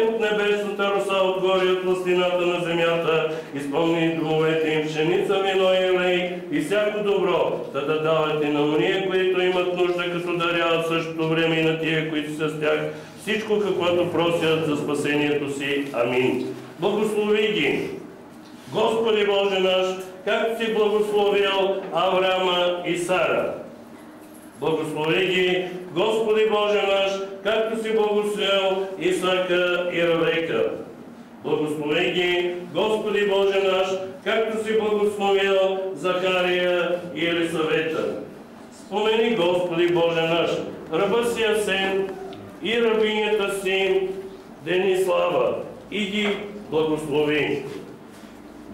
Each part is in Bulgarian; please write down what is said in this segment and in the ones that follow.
от небесната роса, отгоре от пластината на земята, изпълни домовете им пшеница, вино и лей и всяко добро, да давате на ония, които имат нужда, като даряват същото време и на тия, които са с тях, всичко, каквото просят за спасението си. Амин. Благослови ги, Господи Боже наш, както си благословил Авраама и Сара. Благослови ги, Господи Боже наш, както си благословил Исака и Ревека. Благослови ги, Господи Боже наш, както си благословил Захария и Елисавета. Спомени, Господи Боже наш, раба си Асен и рабинята си Денислава и ги благослови.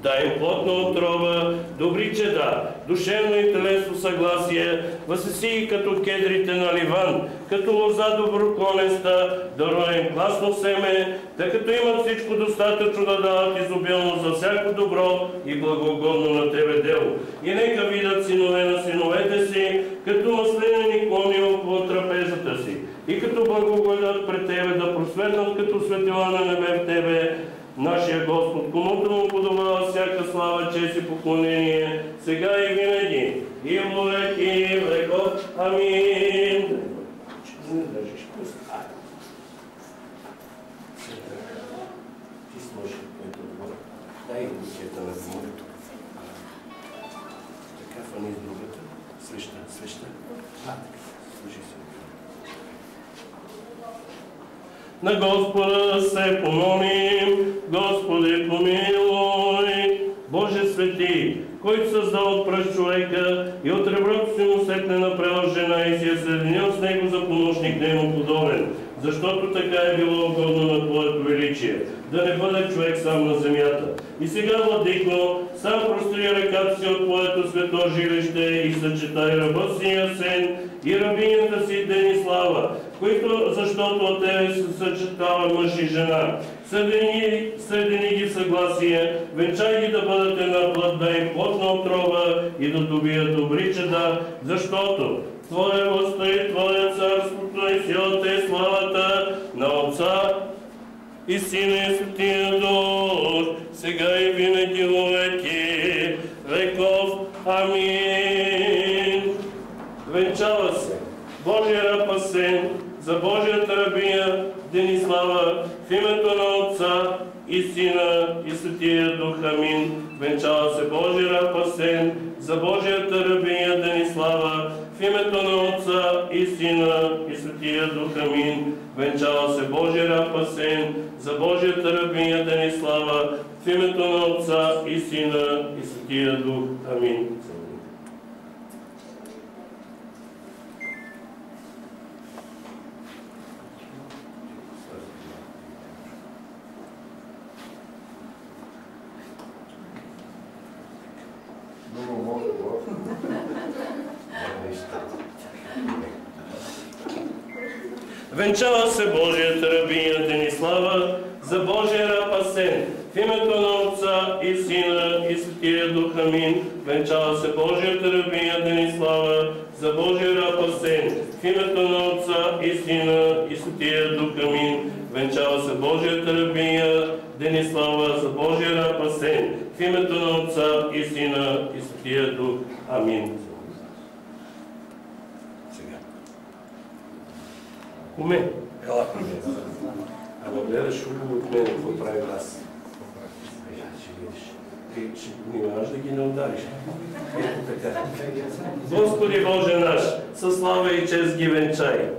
Дай им плотна отрова, добри чеда, душевно и телесно съгласие, възсеси като кедрите на Ливан, като лоза доброклонеста, даруй им класно семе, тъй като имат всичко достатъчно да дават изобилно за всяко добро и благогодно на Тебе дело. И нека видят синове на синовете си, като маслинени клони около трапезата си, и като благоговедат пред Тебе да просветнат като светила на небе в Тебе, нашия Господ, комуто му подобава всяка слава, чест и поклонение, сега и винаги, и во веки веков. Амин. Ти сложи ето отбор. Дай ръкета на зимото. Така фани с другата. Свеща. Служи се. На Господа се помолим, Господи помилуй. Боже свети, който създал от пръст човека и от реброто си му сетне направил жена и си е съединил с него за помощник нему подобен, защото така е било угодно на Твоето величие, да не бъде човек сам на земята. И сега, владико, сам простри ръката си от Твоето свето жилище и съчетай раба си Асен и рабинята си Денислава, които, защото от Тебе се съчетава мъж и жена. Съедини ги в съгласие, венчай ги да бъдат една плът, да им плотна отрова и да добият добри чеда, защото Твое властта и Твое царството и силата и славата на Отца и Сина и Светия Дух, сега и винаги во веки веков. Амин. Венчава се Божия раб Асен за Божията рабиня Денислава в името на Отца и Сина и Светия Дух. Амин. Венчава се Божия раб Асен за Божията рабиня Денислава в името на Отца и Сина и Светия Дух. Амин. Венчава се Божия раб Асен за Божията рабиня Денислава в името на Отца и Сина и Светия Дух. Амин. Венчава се Божията рабиня Денислава за Божия раб Асен в името на Отца и Сина и Светия Дух. Амин. Венчава се Божията рабиня Денислава за Божия раб Асен в името на Отца и Сина и Светия Дух. Амин. Венчава се Божията рабиня Денислава за Божия раб Асен в името на Отца и Сина и Светия Дух. Амин. Куме, ела куме. Ама гледаш хубаво от мен, какво прави аз. Ще видиш. Ти ще внимаваш да ги не удариш. Ето така. Господи Боже наш, със слава и чест ги венчай.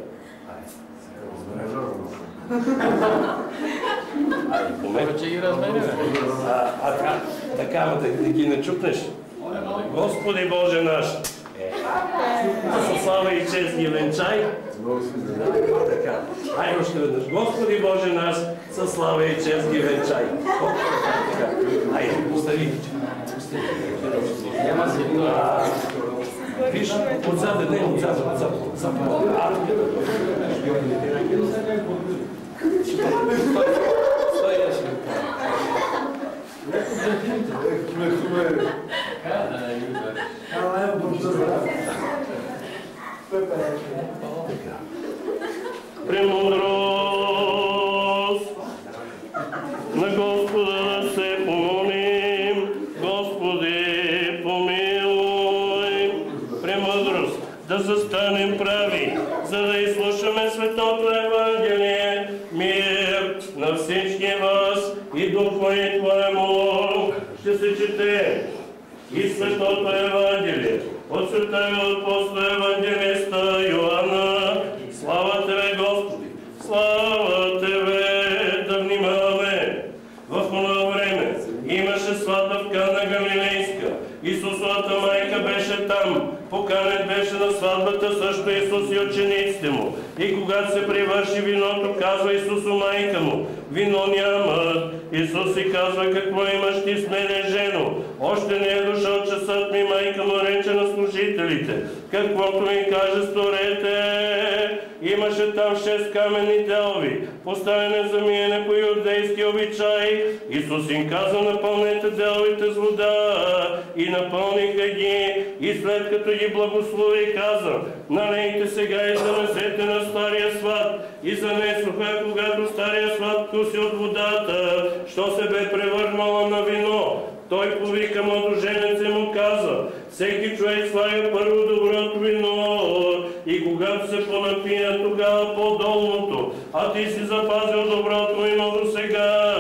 Повече ги разменяме. Така, да ги не чупнеш. Господи Боже наш, със слава и чест ги венчай. Така. Айде още веднъж. Господи Боже наш, със слава и чест ги венчай. Айде, остави. Няма се. Виж, отзад, не отзад. Премудрост, на всички вас и духовитваемо ще се чете и Светото Евангелие от Светия апостол Евангелиста Йоанна. Слава Тебе, Господи! Слава Тебе! Да внимаваме! В това време имаше сватба в Кана Галилейска. Исусовата майка беше там. Поканен беше на сватбата също Исус и учениците му. И когато се привърши виното, казва Исус у майка му: вино нямат. Исус си казва: какво имаш ти с мене, жено? Още не е дошъл часът ми. Майка му рече на служителите: каквото ми каже, сторете. Имаше там 6 каменни делови, поставени за миене по юдейски обичай. Исус им каза: напълнете деловите с вода. И напълниха ги. И след като ги благослови, каза: налейте сега и занесете на стария сват. И занесоха, когато стария сват вкуси от водата, що се бе превърнала на вино. Той повика младоженец и му каза: всеки човек слага първо доброто вино, и когато се понапия, тогава по-долното, а ти си запазил доброто вино до сега.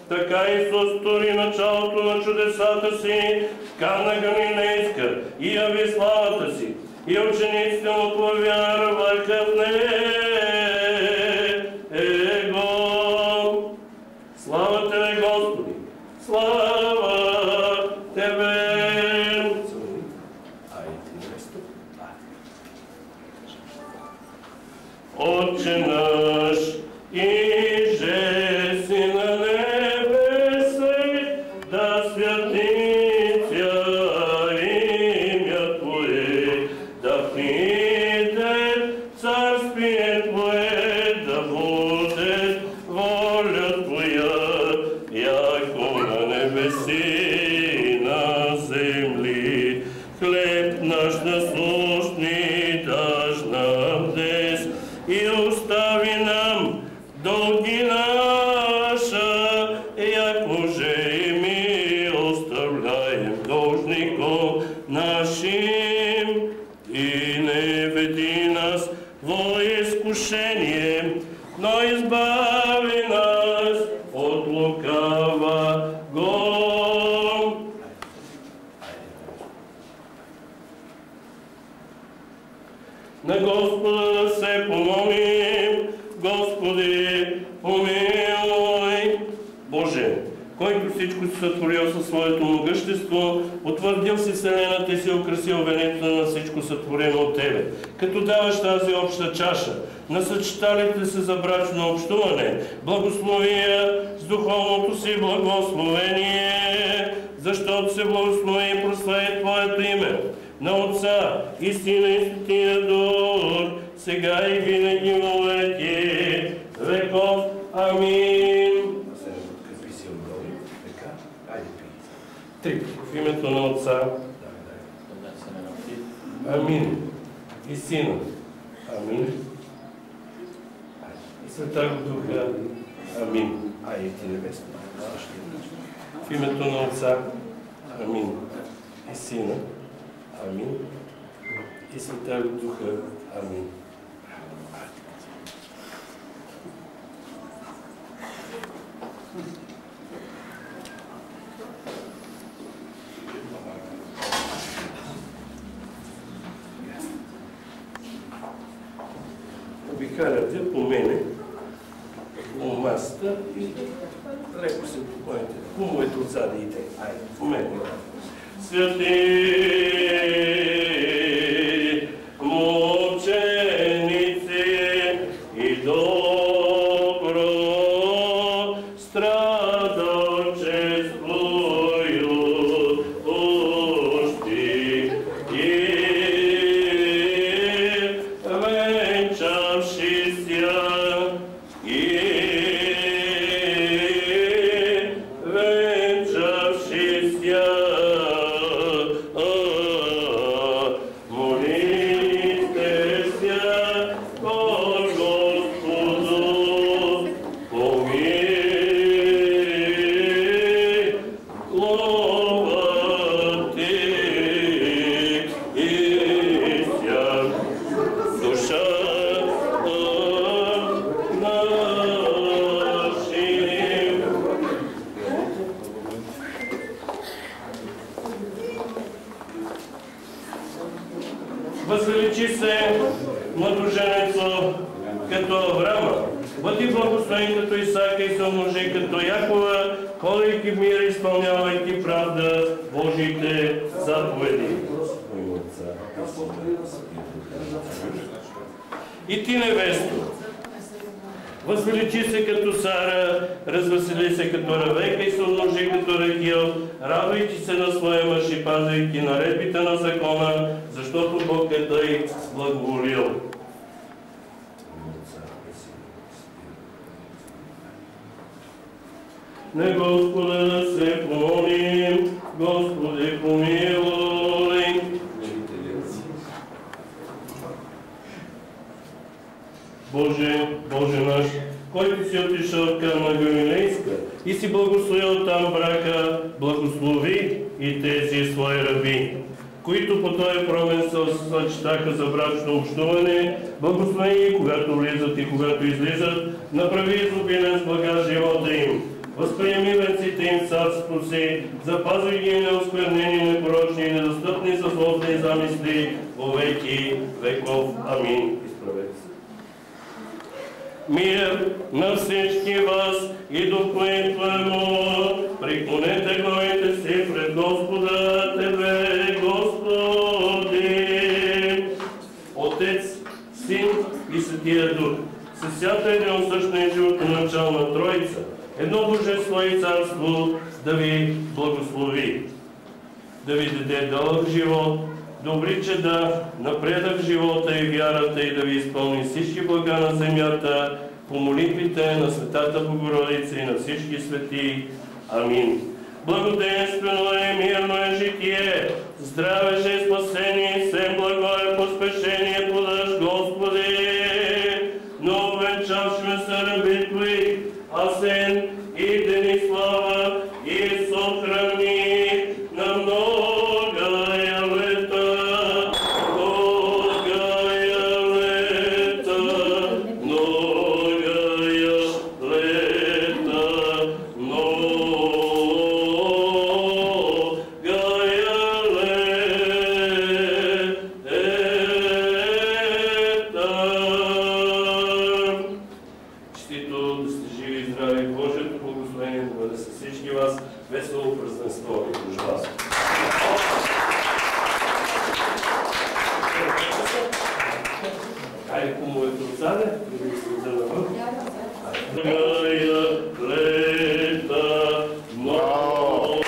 Така Исус стори началото на чудесата си в Кана Галилейска и яви славата си. И учениците му повярваха в Него. Слава Тебе, Господи! Слава Тебе! Отче наш, иже си на небесе, да святится имя Твое, да приде царствие Твое, да буде воля Твоя, яко на небеси на земли. Хлеб наш насущни даш нам днес, и остави нам долги наша, яко же и ми оставляем должником нашим, и не веди нас во изкушение, но избави нас от лукавого. На Господа да се помолим. Господи, помилуй. Боже, който всичко си сътворил със своето могъщество, утвърдил си вселената и си украсил венето на всичко сътворено от Тебе, като даваш тази обща чаша на съчеталите се за брачно общуване, благослови я с духовното си благословение, защото се благослови и прослави Твоето име, на Отца и Сина и Светия Дух, сега и винаги во веки веков. Амин. Три. В името на Отца. Амин. И Сина. Амин. И Святаго Духа. Амин. В името на Отца. Амин. И Сина. Амин. И Святаго Духа. Амин. Обикаляте по мене, по масата и леко се поклоните. Хубавете отзади и те. Айде, по мене. Святи мученици и добро страдалчествующи и венчавшися и венчавшися. Господу, помилуй. Бъди благословен като Исака и се умножи като Якова, ходейки в мир, изпълнявайки правда Божиите заповеди. И ти, невесто, възвеличи се като Сара, развесели се като Ревека и се умножи като Рахил, радвайки се на своя мъж и пазейки наредбите на закона, защото Бог е тъй благоволил. На Господа да се помолим, Господи помилуй. Боже наш, който си отишъл в Кана Галилейска и си благословил там брака, благослови и тези свои раби, които по този промен се съчетаха за брачно общуване, благослови, когато влизат и когато излизат, направи изобилен с блага живота им. Възприеми венците им в царството си, запазвай ги неосквернени, непорочни и недостъпни с злостни замисли, во веки веков. Амин. Изправете се. Мир на всички вас и духове Твоему, преклонете главите си пред Господа, Тебе, Господи. Отец, Син и Светия Дух, със свята единосъщна и животоначална Троица, едно Божество и Царство да ви благослови, да ви даде дълъг живот, да облича да напредък в живота и вярата и да ви изпълни всички блага на земята по молитвите на Светата Богородица и на всички свети. Амин. Благоденствено е, мирно е житие, здраве же спасение, всем благо е поспешение подаш, Господи. Но венчавшме се раби Твои, Асен и Денислава и сохрани на многая лета, многая лета, многая лета, многая лета. Честито да сте живи и здрави, Божието благословение да бъде с всички вас, весело празненство и дружба. Хайде по моето отзаде, да ви се отзада във. Многая лета, много.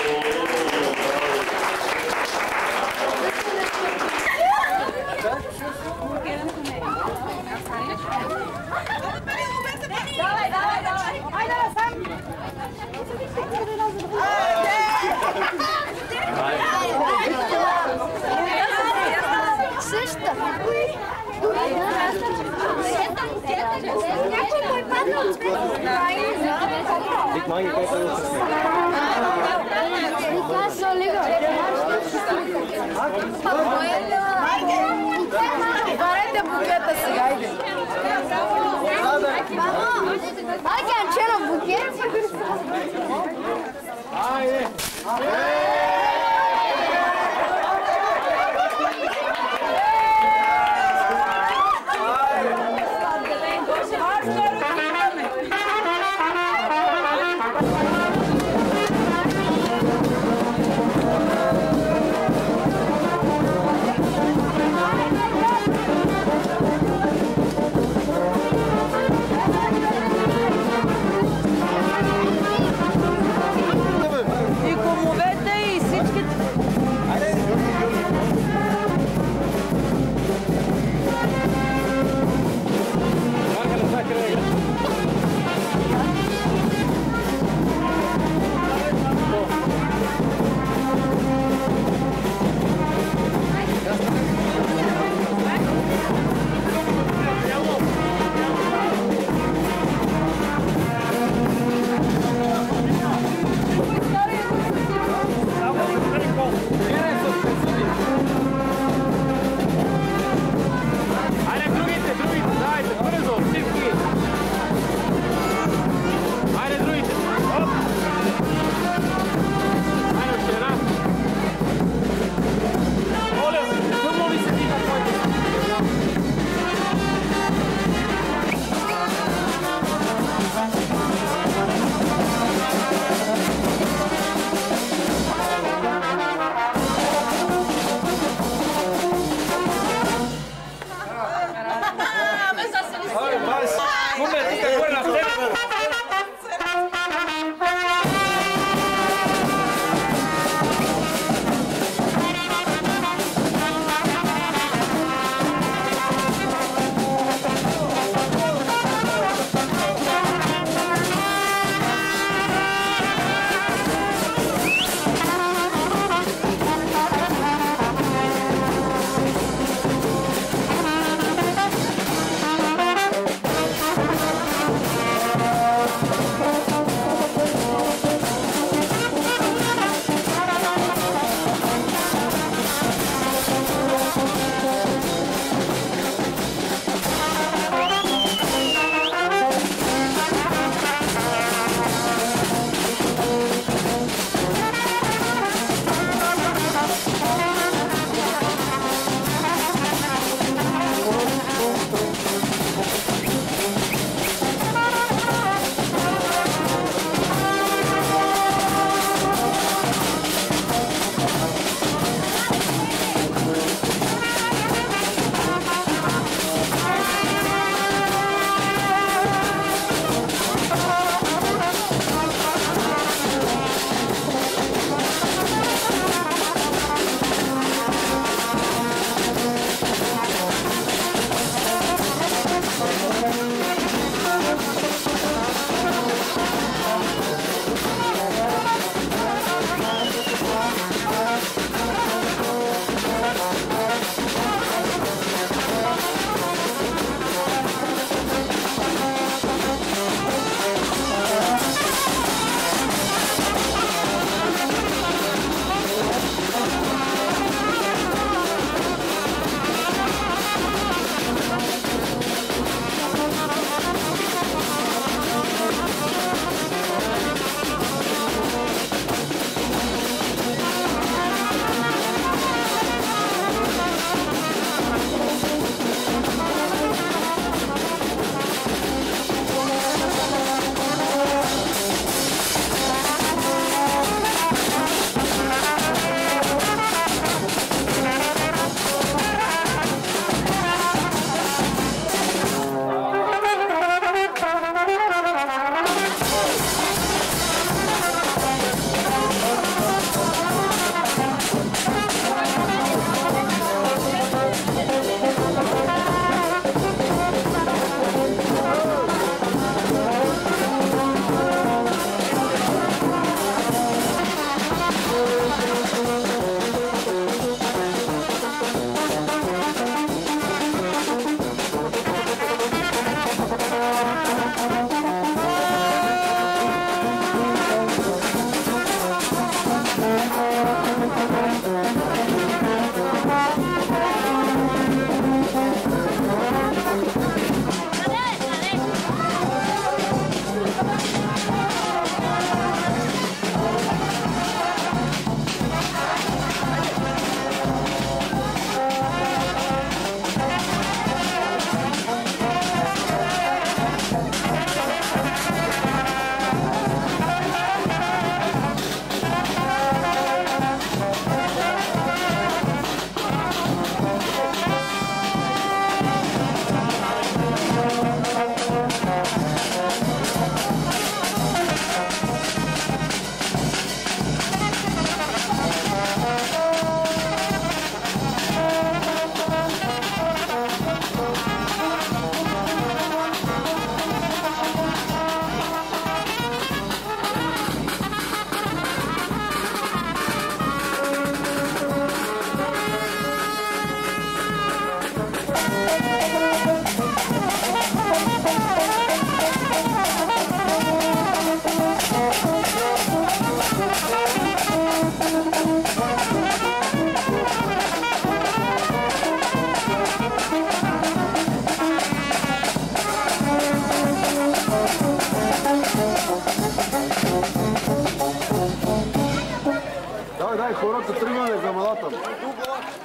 Давай, давай, давай. Айде, сам. Също. Някой му е паднал от цвета. Това се олига. Барете букета сега, айде. Айде, Анчено, букет. Айде.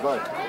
Давай.